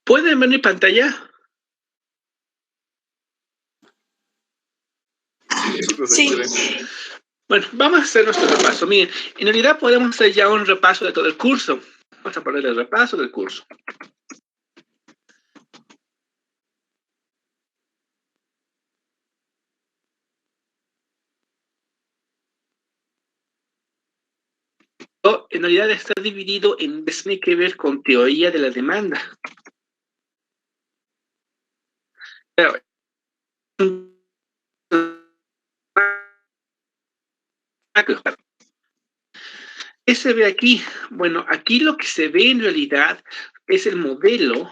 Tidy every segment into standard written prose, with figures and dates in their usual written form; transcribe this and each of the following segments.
¿Pueden ver mi pantalla? Sí. Bueno, vamos a hacer nuestro repaso. Miren, en realidad podemos hacer ya un repaso de todo el curso. Vamos a poner el repaso del curso. En realidad está dividido en que tiene que ver con teoría de la demanda. Pero, ¿qué se ve aquí? Bueno, aquí lo que se ve en realidad es el modelo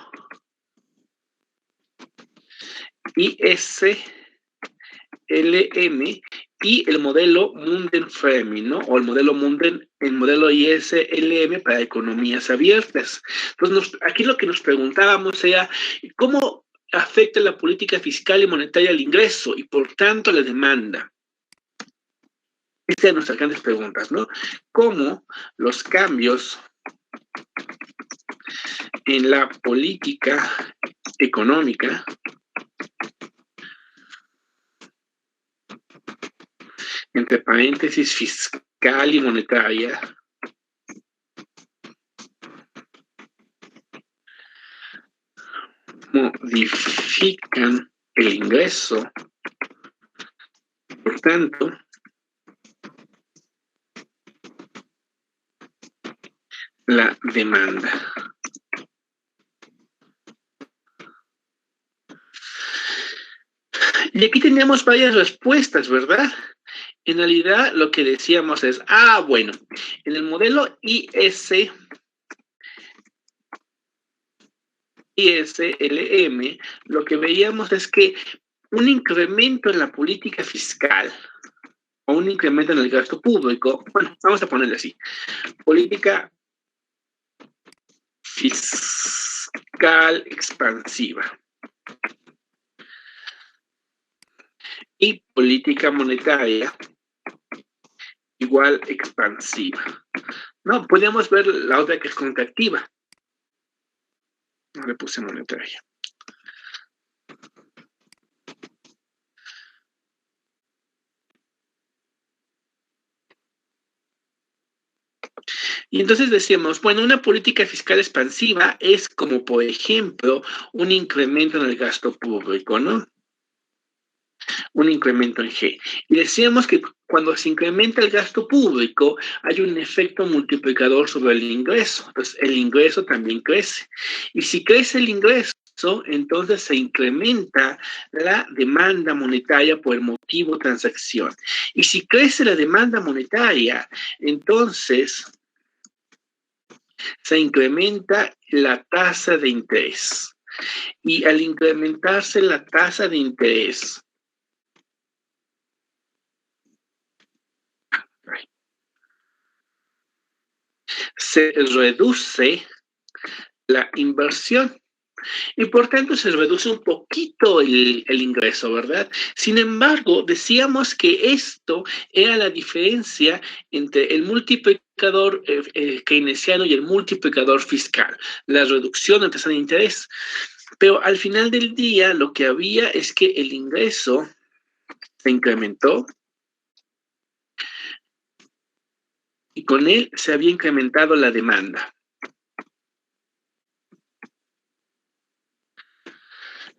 ISLM y el modelo Munden-Fleming, ¿no? O el modelo Munden, el modelo ISLM para economías abiertas. Entonces, aquí lo que nos preguntábamos era, ¿cómo afecta la política fiscal y monetaria al ingreso y, por tanto, a la demanda? Estas son nuestras grandes preguntas, ¿no? ¿Cómo los cambios en la política económica entre paréntesis fiscal y monetaria modifican el ingreso, por tanto, la demanda? Y aquí tenemos varias respuestas, ¿verdad? En realidad lo que decíamos es, bueno, en el modelo ISLM, lo que veíamos es que un incremento en la política fiscal o un incremento en el gasto público, bueno, vamos a ponerle así, política fiscal expansiva y política monetaria igual expansiva. No, podemos ver la otra que es contractiva. No le puse monetaria. Y entonces decíamos, bueno, una política fiscal expansiva es como, por ejemplo, un incremento en el gasto público, ¿no? Un incremento en G. Y decíamos que cuando se incrementa el gasto público, hay un efecto multiplicador sobre el ingreso. Entonces, el ingreso también crece. Y si crece el ingreso, entonces se incrementa la demanda monetaria por el motivo transacción. Y si crece la demanda monetaria, entonces se incrementa la tasa de interés. Y al incrementarse la tasa de interés, se reduce la inversión y por tanto se reduce un poquito el ingreso, ¿verdad? Sin embargo, decíamos que esto era la diferencia entre el multiplicador keynesiano y el multiplicador fiscal, la reducción de tasa de interés. Pero al final del día lo que había es que el ingreso se incrementó y con él se había incrementado la demanda.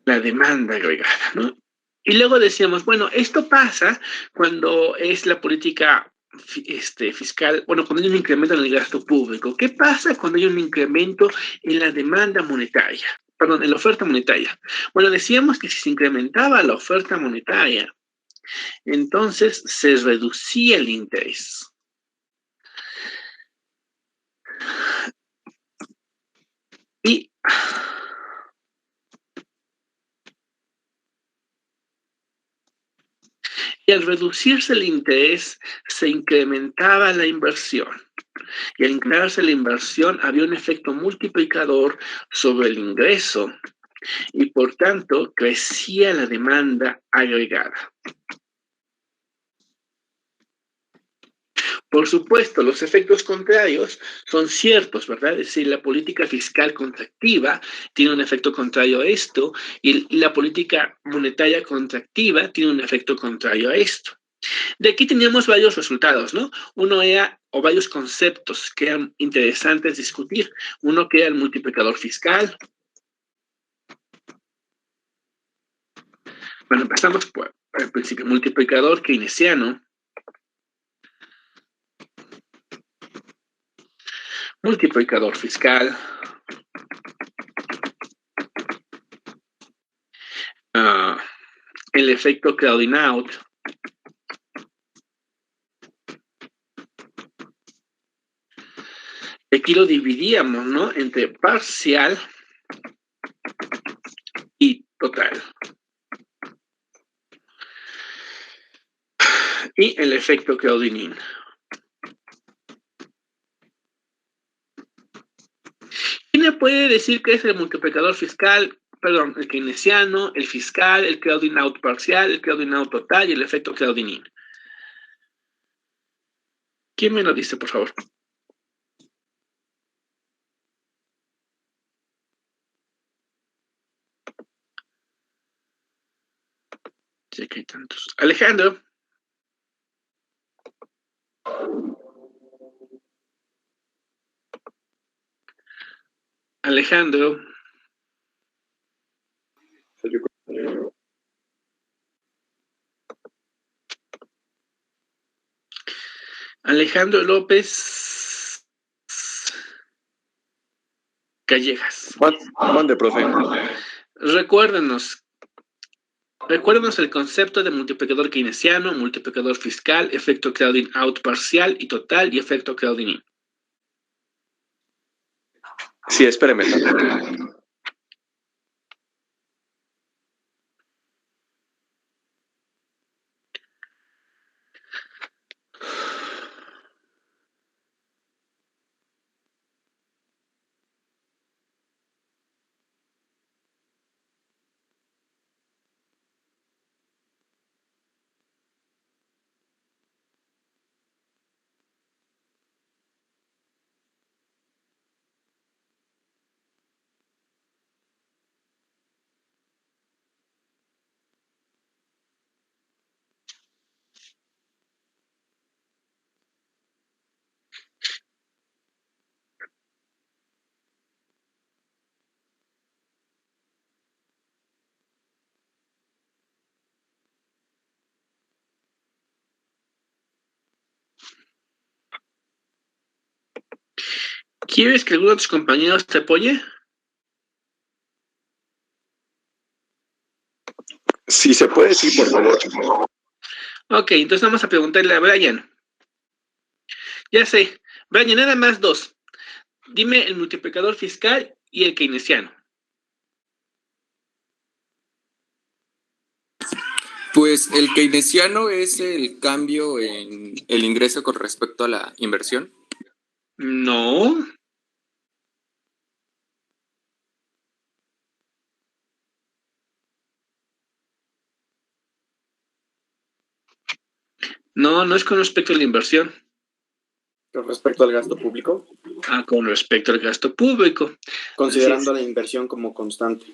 La demanda agregada, ¿no? Y luego decíamos, bueno, esto pasa cuando es la política fiscal, bueno, cuando hay un incremento en el gasto público. ¿Qué pasa cuando hay un incremento en la demanda monetaria? Perdón, en la oferta monetaria. Bueno, decíamos que si se incrementaba la oferta monetaria, entonces se reducía el interés. Y al reducirse el interés, se incrementaba la inversión. Y al incrementarse la inversión, había un efecto multiplicador sobre el ingreso. Y por tanto, crecía la demanda agregada. Por supuesto, los efectos contrarios son ciertos, ¿verdad? Es decir, la política fiscal contractiva tiene un efecto contrario a esto y la política monetaria contractiva tiene un efecto contrario a esto. De aquí teníamos varios resultados, ¿no? Uno era, o varios conceptos que eran interesantes discutir. Uno que era el multiplicador fiscal. Bueno, empezamos por el principio, multiplicador keynesiano. Multiplicador fiscal. El efecto crowding out. Aquí lo dividíamos, ¿no? Entre parcial y total. Y el efecto crowding in. ¿Quién me puede decir qué es el multiplicador fiscal? Perdón, el keynesiano, el fiscal, el crowding out parcial, el crowding out total y el efecto crowding in. ¿Quién me lo dice, por favor? Sé que hay tantos. Alejandro. Alejandro. Alejandro López Callejas. Mande, profe. Recuérdenos el concepto de multiplicador keynesiano, multiplicador fiscal, efecto crowding out parcial y total y efecto crowding in. Sí, espéreme. ¿Quieres que alguno de tus compañeros te apoye? Si se puede, sí, por favor. Ok, entonces vamos a preguntarle a Brian. Ya sé, Brian, nada más dos. Dime el multiplicador fiscal y el keynesiano. Pues el keynesiano es el cambio en el ingreso con respecto a la inversión. No. No, no es con respecto a la inversión. Con respecto al gasto público. Con respecto al gasto público. Considerando la inversión como constante.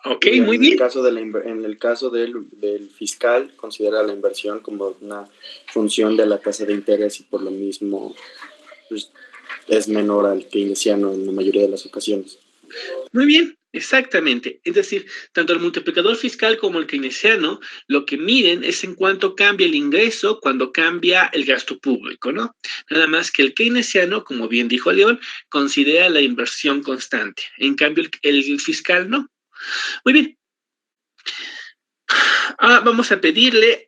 Ok, muy bien. En el caso del fiscal, considera la inversión como una función de la tasa de interés y por lo mismo pues, es menor al keynesiano en la mayoría de las ocasiones. Muy bien, exactamente. Es decir, tanto el multiplicador fiscal como el keynesiano lo que miden es en cuánto cambia el ingreso cuando cambia el gasto público, ¿no? Nada más que el keynesiano, como bien dijo León, considera la inversión constante. En cambio, el fiscal no. Muy bien. Vamos a pedirle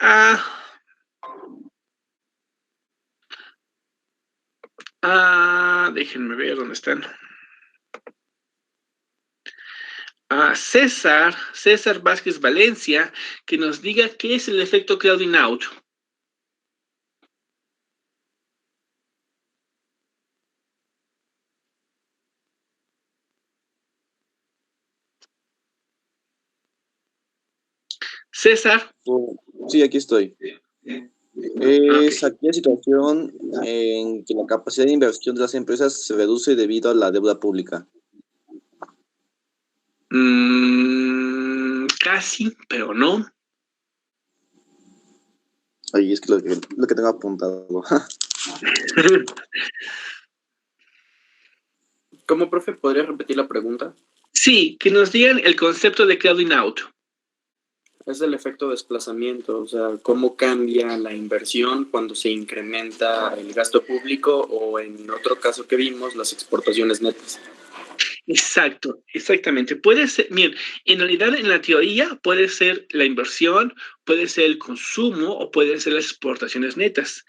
déjenme ver dónde están. César Vázquez Valencia, que nos diga qué es el efecto crowding out. César. Sí, aquí estoy. Es aquella situación en que la capacidad de inversión de las empresas se reduce debido a la deuda pública. Casi, pero no. Ahí es que lo que tengo apuntado. ¿Cómo, profe? ¿Podría repetir la pregunta? Sí, que nos digan el concepto de crowding out. Es el efecto desplazamiento, o sea, cómo cambia la inversión cuando se incrementa el gasto público o en otro caso que vimos, las exportaciones netas. Exacto, exactamente. Puede ser, miren, en realidad en la teoría puede ser la inversión, puede ser el consumo o pueden ser las exportaciones netas.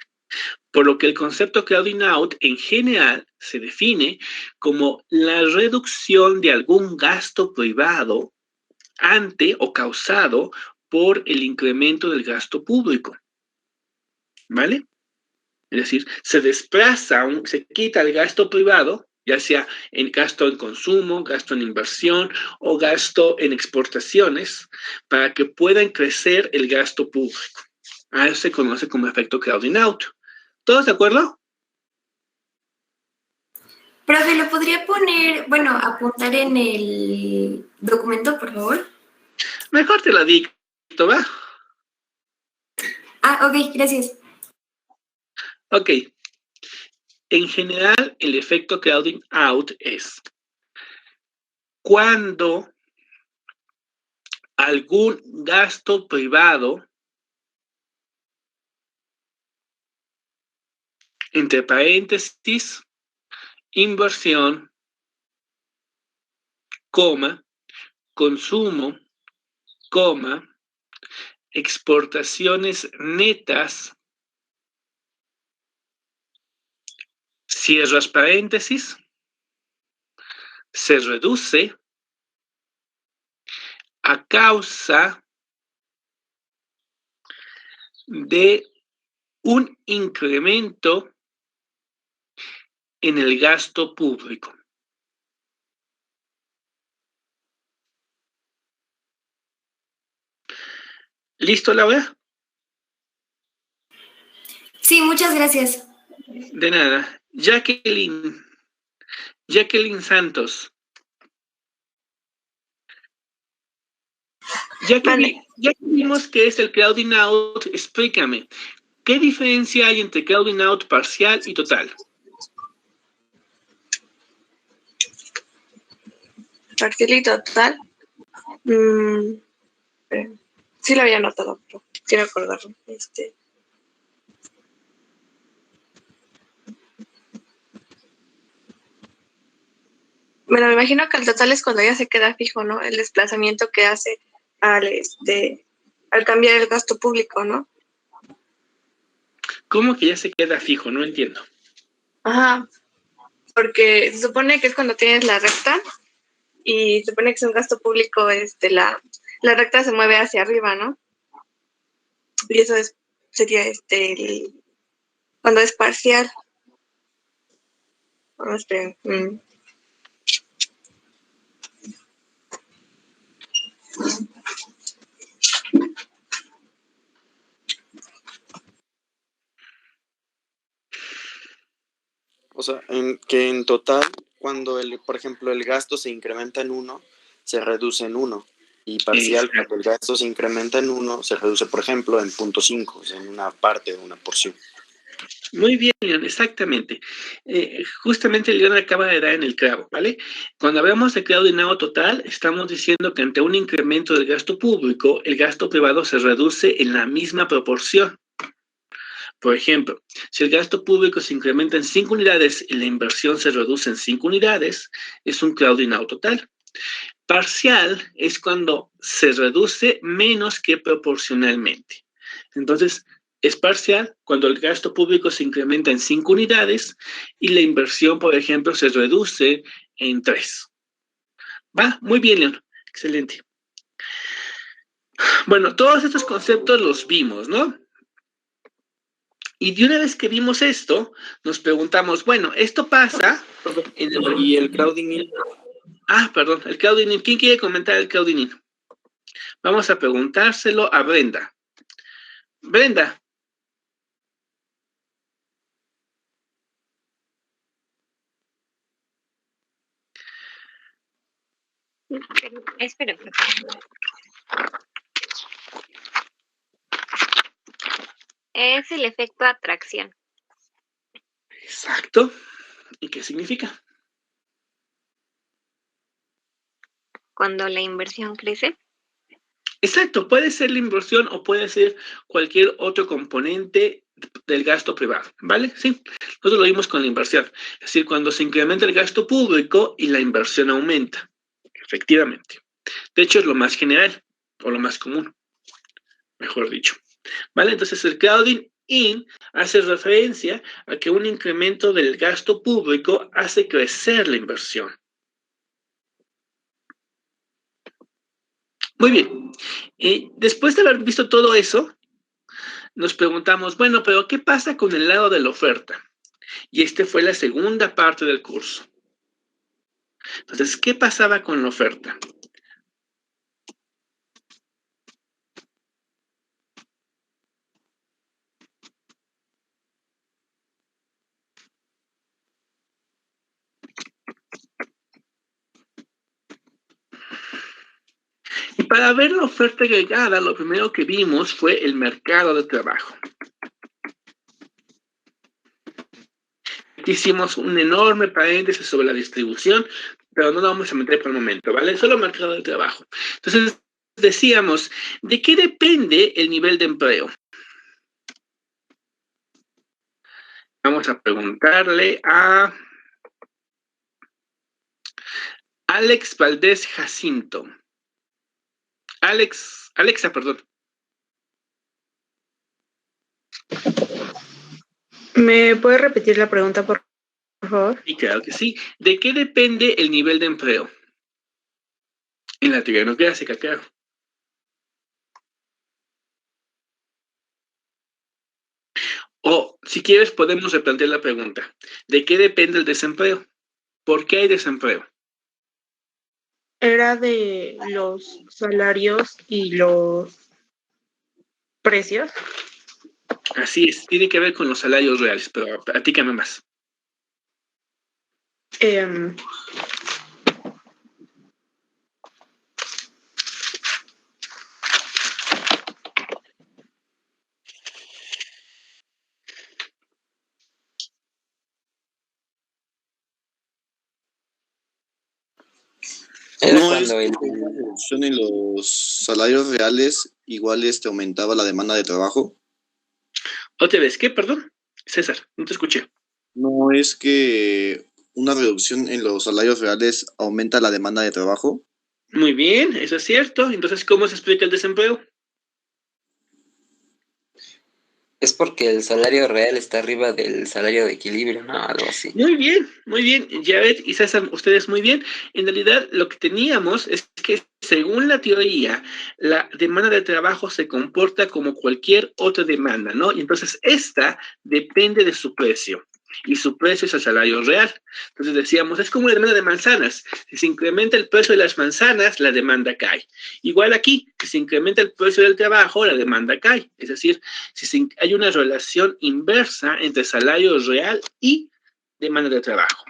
Por lo que el concepto crowding out en general se define como la reducción de algún gasto privado ante o causado por el incremento del gasto público. ¿Vale? Es decir, se desplaza, se quita el gasto privado, ya sea en gasto en consumo, gasto en inversión o gasto en exportaciones, para que puedan crecer el gasto público. A eso se conoce como efecto crowding out. ¿Todos de acuerdo? Profe, ¿lo podría poner, bueno, apuntar en el documento, por favor? Mejor te la dicto, ¿va? Ah, ok, gracias. Ok. En general, el efecto crowding out es cuando algún gasto privado, entre paréntesis, inversión, coma, consumo, coma, exportaciones netas, cierras paréntesis, se reduce a causa de un incremento en el gasto público. ¿Listo, Laura? Sí, muchas gracias. De nada. Jacqueline Santos. Ya que vimos que es el crowding out, explícame, ¿qué diferencia hay entre crowding out parcial y total? Parcial y total. Sí lo había notado, pero quiero acordarlo. Bueno, me imagino que el total es cuando ya se queda fijo, ¿no? El desplazamiento que hace al cambiar el gasto público, ¿no? ¿Cómo que ya se queda fijo? No entiendo. Ajá, porque se supone que es cuando tienes la recta y se supone que es un gasto público, la recta se mueve hacia arriba, ¿no? Y eso sería cuando es parcial. Vamos, esperen. O sea, en total, cuando, por ejemplo, el gasto se incrementa en 1, se reduce en 1. Y parcial, Exacto. cuando el gasto se incrementa en 1, se reduce, por ejemplo, en 0.5, o sea, en una parte de una porción. Muy bien, Leon, exactamente. Justamente Leon acaba de dar en el clavo, ¿vale? Cuando hablamos de crowding out total, estamos diciendo que ante un incremento del gasto público, el gasto privado se reduce en la misma proporción. Por ejemplo, si el gasto público se incrementa en 5 unidades y la inversión se reduce en 5 unidades, es un crowding out total. Parcial es cuando se reduce menos que proporcionalmente. Entonces, es parcial cuando el gasto público se incrementa en 5 unidades y la inversión, por ejemplo, se reduce en 3. ¿Va? Muy bien, Leon. Excelente. Bueno, todos estos conceptos los vimos, ¿no? Y de una vez que vimos esto, nos preguntamos, bueno, esto pasa en el... ¿Y el crowding in? Perdón, el crowding in. ¿Quién quiere comentar el crowding in? Vamos a preguntárselo a Brenda. Brenda, Espera. Es el efecto atracción. Exacto. ¿Y qué significa? Cuando la inversión crece. Exacto, puede ser la inversión o puede ser cualquier otro componente del gasto privado, ¿vale? Sí, nosotros lo vimos con la inversión. Es decir, cuando se incrementa el gasto público y la inversión aumenta, efectivamente. De hecho, es lo más general o lo más común, mejor dicho. ¿Vale? Entonces, el crowding in hace referencia a que un incremento del gasto público hace crecer la inversión. Muy bien. Después de haber visto todo eso, nos preguntamos, bueno, pero ¿qué pasa con el lado de la oferta? Y esta fue la segunda parte del curso. Entonces, ¿qué pasaba con la oferta? Y para ver la oferta agregada, lo primero que vimos fue el mercado de trabajo. Hicimos un enorme paréntesis sobre la distribución, pero no lo vamos a meter por el momento, ¿vale? Solo mercado de trabajo. Entonces, decíamos, ¿de qué depende el nivel de empleo? Vamos a preguntarle a Alex Valdés Jacinto. Alexa, perdón. ¿Me puede repetir la pregunta, por favor? Y claro que sí. ¿De qué depende el nivel de empleo? En la teoría no clásica, claro. O, si quieres, podemos replantear la pregunta. ¿De qué depende el desempleo? ¿Por qué hay desempleo? Era de los salarios y los precios. Así es, tiene que ver con los salarios reales, pero platícame más. No es que con una reducción en los salarios reales, igual aumentaba la demanda de trabajo. ¿Otra vez qué? Perdón, César, no te escuché. No es que una reducción en los salarios reales aumenta la demanda de trabajo. Muy bien, eso es cierto. Entonces, ¿cómo se explica el desempleo? Es porque el salario real está arriba del salario de equilibrio, ¿no? Algo así. Muy bien, muy bien. Jared y César, ustedes muy bien. En realidad, lo que teníamos es que, según la teoría, la demanda de trabajo se comporta como cualquier otra demanda, ¿no? Y entonces, esta depende de su precio. Y su precio es el salario real. Entonces decíamos, es como una demanda de manzanas. Si se incrementa el precio de las manzanas, la demanda cae. Igual aquí, si se incrementa el precio del trabajo, la demanda cae. Es decir, si hay una relación inversa entre salario real y demanda de trabajo.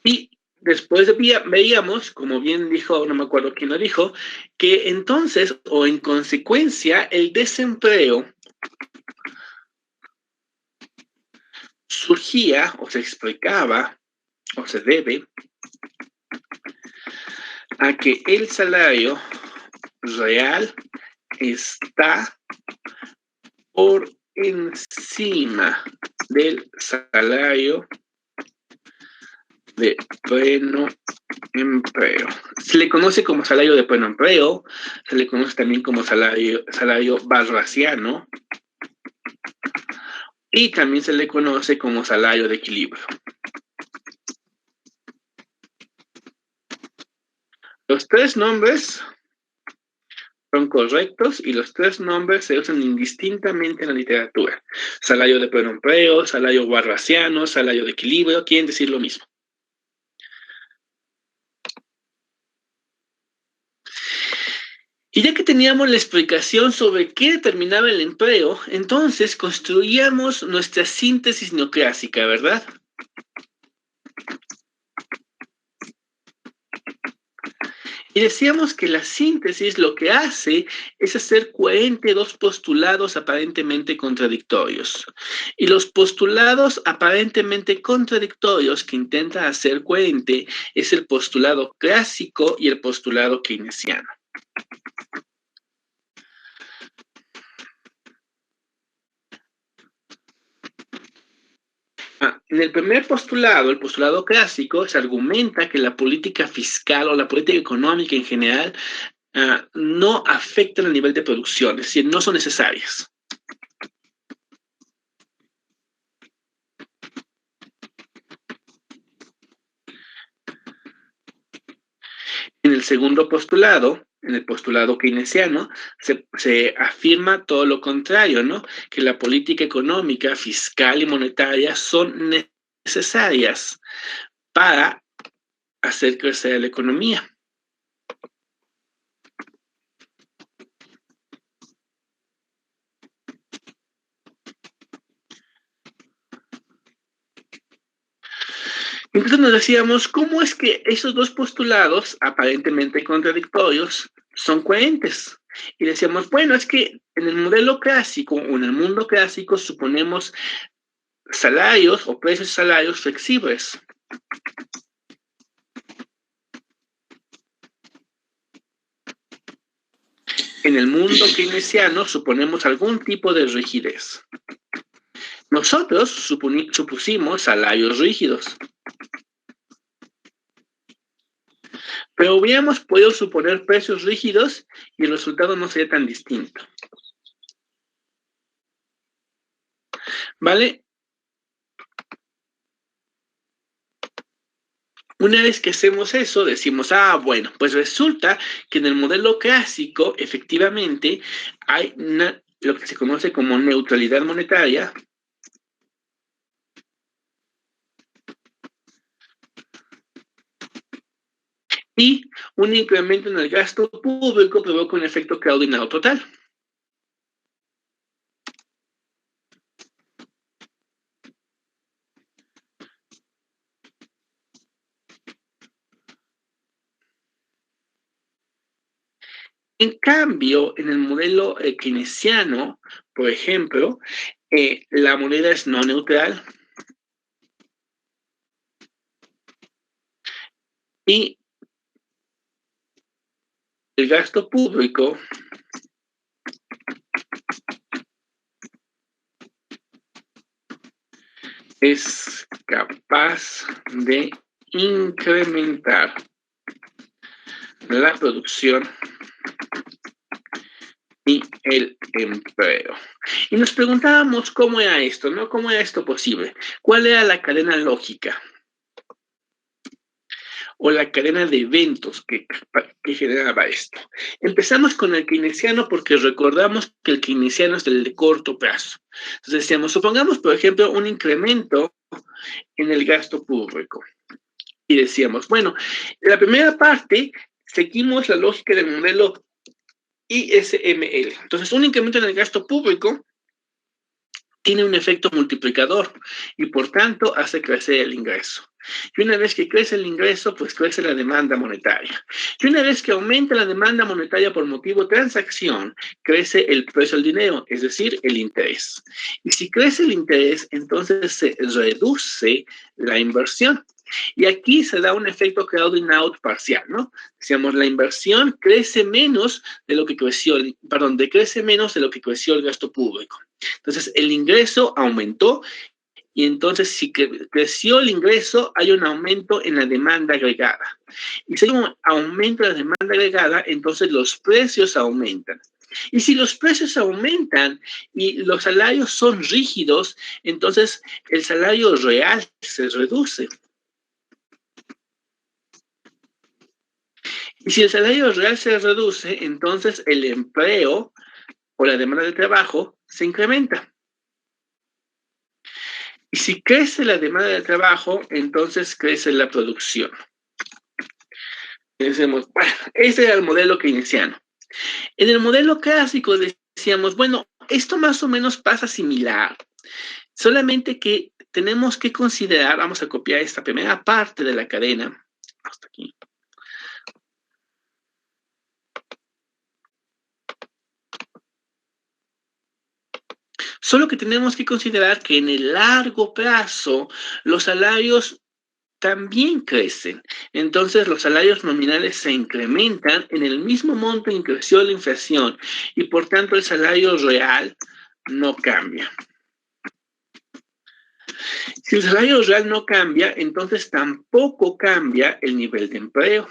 Y después veíamos, como bien dijo, no me acuerdo quién lo dijo, que entonces, o en consecuencia, el desempleo surgía o se explicaba o se debe a que el salario real está por encima del salario de pleno empleo. Se le conoce como salario de pleno empleo, se le conoce también como salario barraciano y también se le conoce como salario de equilibrio. Los tres nombres son correctos y los tres nombres se usan indistintamente en la literatura. Salario de pleno empleo, salario barraciano, salario de equilibrio, quieren decir lo mismo. Y ya que teníamos la explicación sobre qué determinaba el empleo, entonces construíamos nuestra síntesis neoclásica, ¿verdad? Y decíamos que la síntesis lo que hace es hacer coherente dos postulados aparentemente contradictorios. Y los postulados aparentemente contradictorios que intenta hacer coherente es el postulado clásico y el postulado keynesiano. En el primer postulado, el postulado clásico, se argumenta que la política fiscal o la política económica en general no afectan el nivel de producción, es decir, no son necesarias. En el segundo postulado, en el postulado keynesiano, se afirma todo lo contrario, ¿no? Que la política económica, fiscal y monetaria son necesarias para hacer crecer la economía. Entonces nos decíamos, ¿cómo es que esos dos postulados, aparentemente contradictorios, son coherentes? Y decíamos, bueno, es que en el modelo clásico, o en el mundo clásico, suponemos salarios o precios de salarios flexibles. En el mundo keynesiano suponemos algún tipo de rigidez. Nosotros supusimos salarios rígidos. Pero hubiéramos podido suponer precios rígidos y el resultado no sería tan distinto. ¿Vale? Una vez que hacemos eso, decimos, bueno, pues resulta que en el modelo clásico, efectivamente, hay lo que se conoce como neutralidad monetaria. Y un incremento en el gasto público provoca un efecto Claudinado total. En cambio, en el modelo keynesiano, por ejemplo, la moneda es no neutral y el gasto público es capaz de incrementar la producción y el empleo. Y nos preguntábamos cómo era esto, ¿no? ¿Cómo era esto posible? ¿Cuál era la cadena lógica? O la cadena de eventos que generaba esto. Empezamos con el keynesiano porque recordamos que el keynesiano es el de corto plazo. Entonces decíamos, supongamos, por ejemplo, un incremento en el gasto público. Y decíamos, bueno, en la primera parte seguimos la lógica del modelo ISML. Entonces, un incremento en el gasto público tiene un efecto multiplicador y por tanto hace crecer el ingreso. Y una vez que crece el ingreso, pues crece la demanda monetaria. Y una vez que aumenta la demanda monetaria por motivo de transacción, crece el precio del dinero, es decir, el interés. Y si crece el interés, entonces se reduce la inversión. Y aquí se da un efecto crowding out parcial, ¿no? Decíamos, la inversión crece menos de lo que creció, decrece menos de lo que creció el gasto público. Entonces, el ingreso aumentó y entonces si creció el ingreso, hay un aumento en la demanda agregada. Y si hay un aumento en la demanda agregada, entonces los precios aumentan. Y si los precios aumentan y los salarios son rígidos, entonces el salario real se reduce. Y si el salario real se reduce, entonces el empleo o la demanda de trabajo se incrementa. Y si crece la demanda de trabajo, entonces crece la producción. Y decimos, bueno, ese era el modelo keynesiano. En el modelo clásico decíamos, bueno, esto más o menos pasa similar, solamente que tenemos que considerar, vamos a copiar esta primera parte de la cadena, hasta aquí. Solo que tenemos que considerar que en el largo plazo los salarios también crecen. Entonces los salarios nominales se incrementan en el mismo monto en que creció la inflación y por tanto el salario real no cambia. Si el salario real no cambia, entonces tampoco cambia el nivel de empleo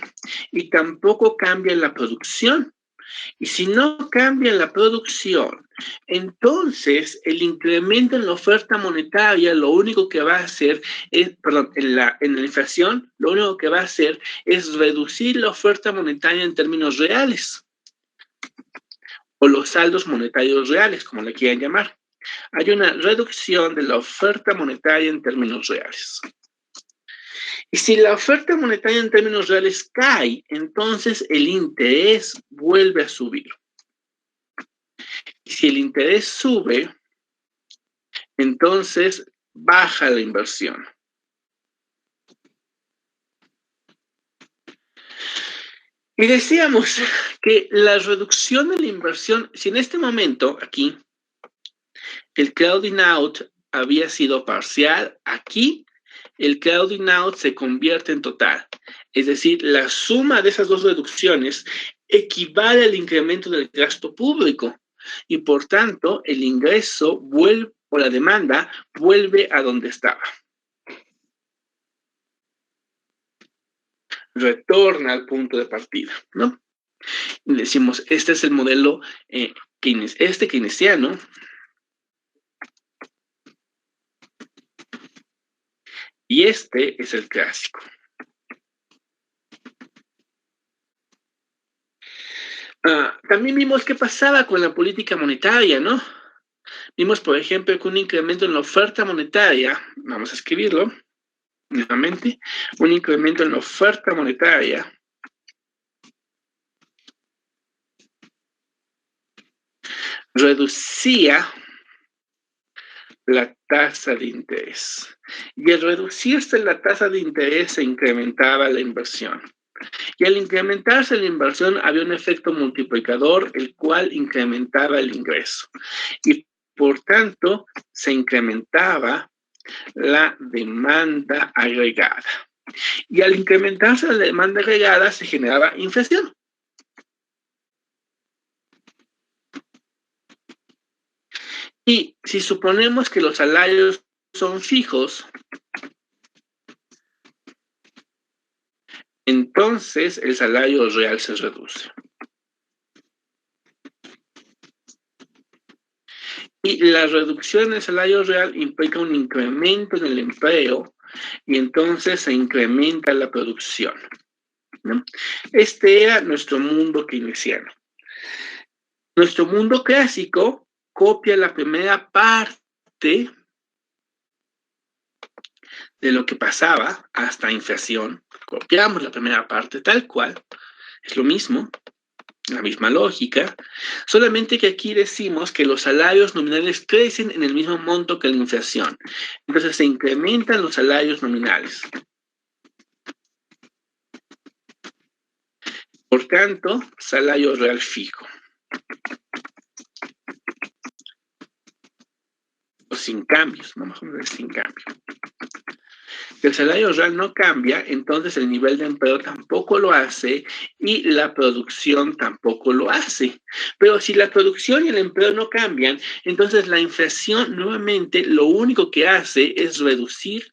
y tampoco cambia la producción. Y si no cambia la producción, entonces el incremento en la oferta monetaria lo único que va a hacer es, en la inflación, lo único que va a hacer es reducir la oferta monetaria en términos reales, o los saldos monetarios reales, como le quieran llamar. Hay una reducción de la oferta monetaria en términos reales. Y si la oferta monetaria en términos reales cae, entonces el interés vuelve a subir. Y si el interés sube, entonces baja la inversión. Y decíamos que la reducción de la inversión, si en este momento aquí el crowding out había sido parcial, aquí el crowding out se convierte en total. Es decir, la suma de esas dos reducciones equivale al incremento del gasto público y por tanto el ingreso vuelve, o la demanda vuelve a donde estaba. Retorna al punto de partida, ¿no? Y decimos, este es el modelo keynesiano. Y este es el clásico. También vimos qué pasaba con la política monetaria, ¿no? Vimos, por ejemplo, que un incremento en la oferta monetaria, vamos a escribirlo nuevamente, un incremento en la oferta monetaria reducía la tasa de interés. Y al reducirse la tasa de interés se incrementaba la inversión. Y al incrementarse la inversión había un efecto multiplicador, el cual incrementaba el ingreso. Y por tanto, se incrementaba la demanda agregada. Y al incrementarse la demanda agregada se generaba inflación. Y si suponemos que los salarios son fijos, entonces el salario real se reduce. Y la reducción del salario real implica un incremento en el empleo y entonces se incrementa la producción, ¿no? Este era nuestro mundo keynesiano. Nuestro mundo clásico copia la primera parte de lo que pasaba hasta inflación. Copiamos la primera parte tal cual. Es lo mismo, la misma lógica, solamente que aquí decimos que los salarios nominales crecen en el mismo monto que la inflación. Entonces se incrementan los salarios nominales. Por tanto, salario real fijo. O sin cambios, vamos a ver sin cambio. Si el salario real no cambia, entonces el nivel de empleo tampoco lo hace y la producción tampoco lo hace. Pero si la producción y el empleo no cambian, entonces la inflación nuevamente lo único que hace es reducir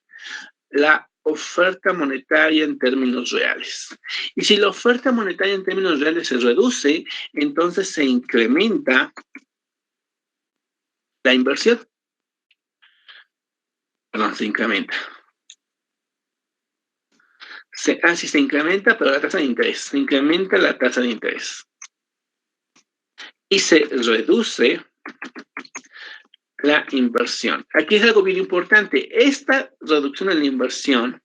la oferta monetaria en términos reales. Y si la oferta monetaria en términos reales se reduce, entonces se incrementa la inversión. Perdón, se incrementa. Sí, se incrementa, pero la tasa de interés. Se incrementa la tasa de interés. Y se reduce la inversión. Aquí es algo bien importante. Esta reducción en la inversión,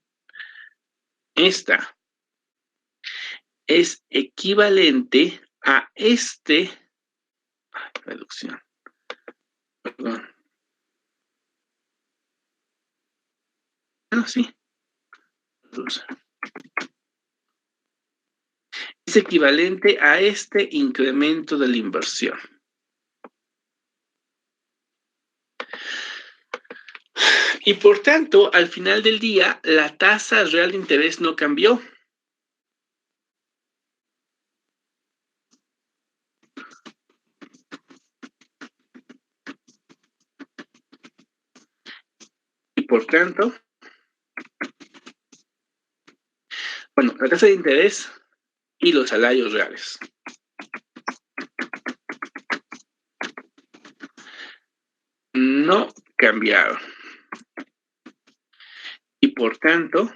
esta, es equivalente a este, reducción, perdón. Sí. Es equivalente a este incremento de la inversión. Y por tanto, al final del día, la tasa real de interés no cambió. Y por tanto, bueno, la tasa de interés y los salarios reales. No cambiaron. Y por tanto,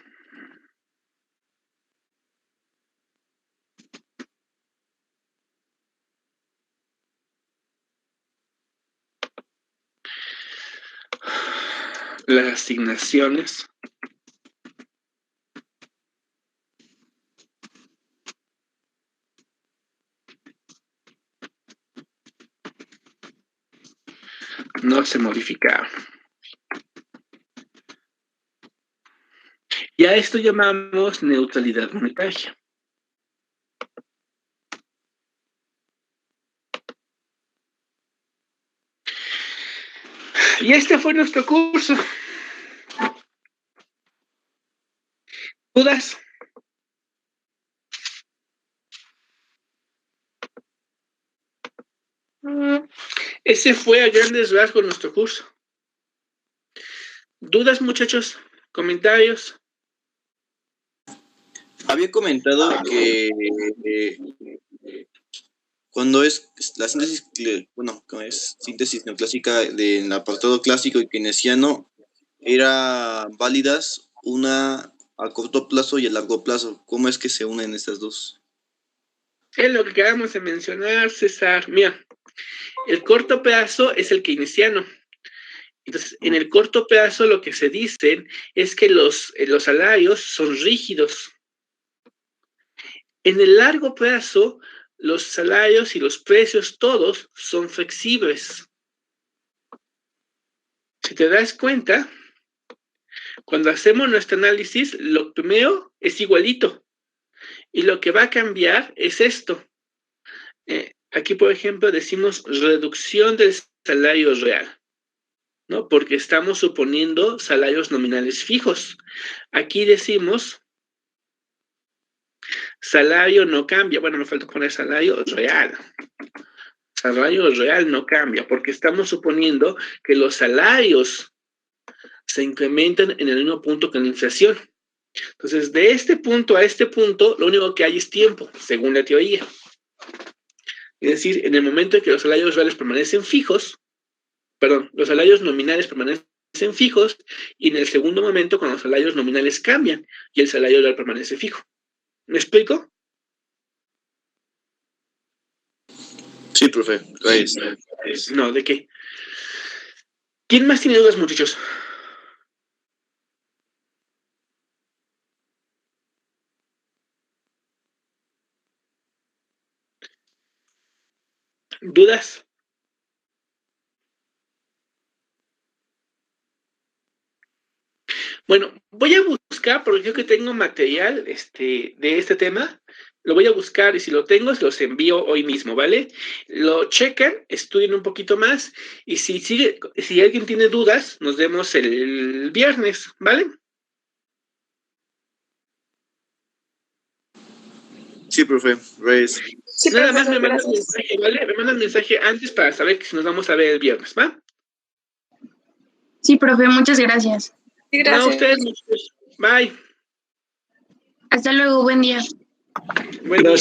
las asignaciones no se modificaron. Y a esto llamamos neutralidad monetaria. Y este fue nuestro curso. ¿Dudas? Ese fue a grandes rasgos nuestro curso. ¿Dudas, muchachos? ¿Comentarios? Había comentado que cuando es la síntesis, bueno, como es síntesis neoclásica del apartado clásico y keynesiano, eran válidas una a corto plazo y a largo plazo. ¿Cómo es que se unen estas dos? Es lo que acabamos de mencionar, César. Mira, el corto plazo es el keynesiano. Entonces, en el corto plazo lo que se dicen es que los salarios son rígidos. En el largo plazo, los salarios y los precios todos son flexibles. Si te das cuenta, cuando hacemos nuestro análisis, lo primero es igualito. Y lo que va a cambiar es esto. Aquí, por ejemplo, decimos reducción del salario real, ¿no? Porque estamos suponiendo salarios nominales fijos. Aquí decimos salario no cambia. Bueno, me falta poner salario real. Salario real no cambia porque estamos suponiendo que los salarios se incrementan en el mismo punto que la inflación. Entonces, de este punto a este punto, lo único que hay es tiempo, según la teoría. Es decir, en el momento en que los salarios reales permanecen fijos, perdón, los salarios nominales permanecen fijos, y en el segundo momento, cuando los salarios nominales cambian y el salario real permanece fijo. ¿Me explico? Sí, profe. No, ¿de qué? ¿Quién más tiene dudas, muchachos? ¿Dudas? Bueno, voy a buscar, porque creo que tengo material de este tema. Lo voy a buscar y si lo tengo, se los envío hoy mismo, ¿vale? Lo checan, estudien un poquito más y si alguien tiene dudas, nos vemos el viernes, ¿vale? Sí, profe. Sí, Nada más profesor, me mandan gracias. mensaje, ¿vale? Me mandan mensaje antes para saber que si nos vamos a ver el viernes, ¿va? Sí, profe, muchas gracias. Sí, No, gracias. ustedes, muchachos. Bye. Hasta luego, buen día. Buen día.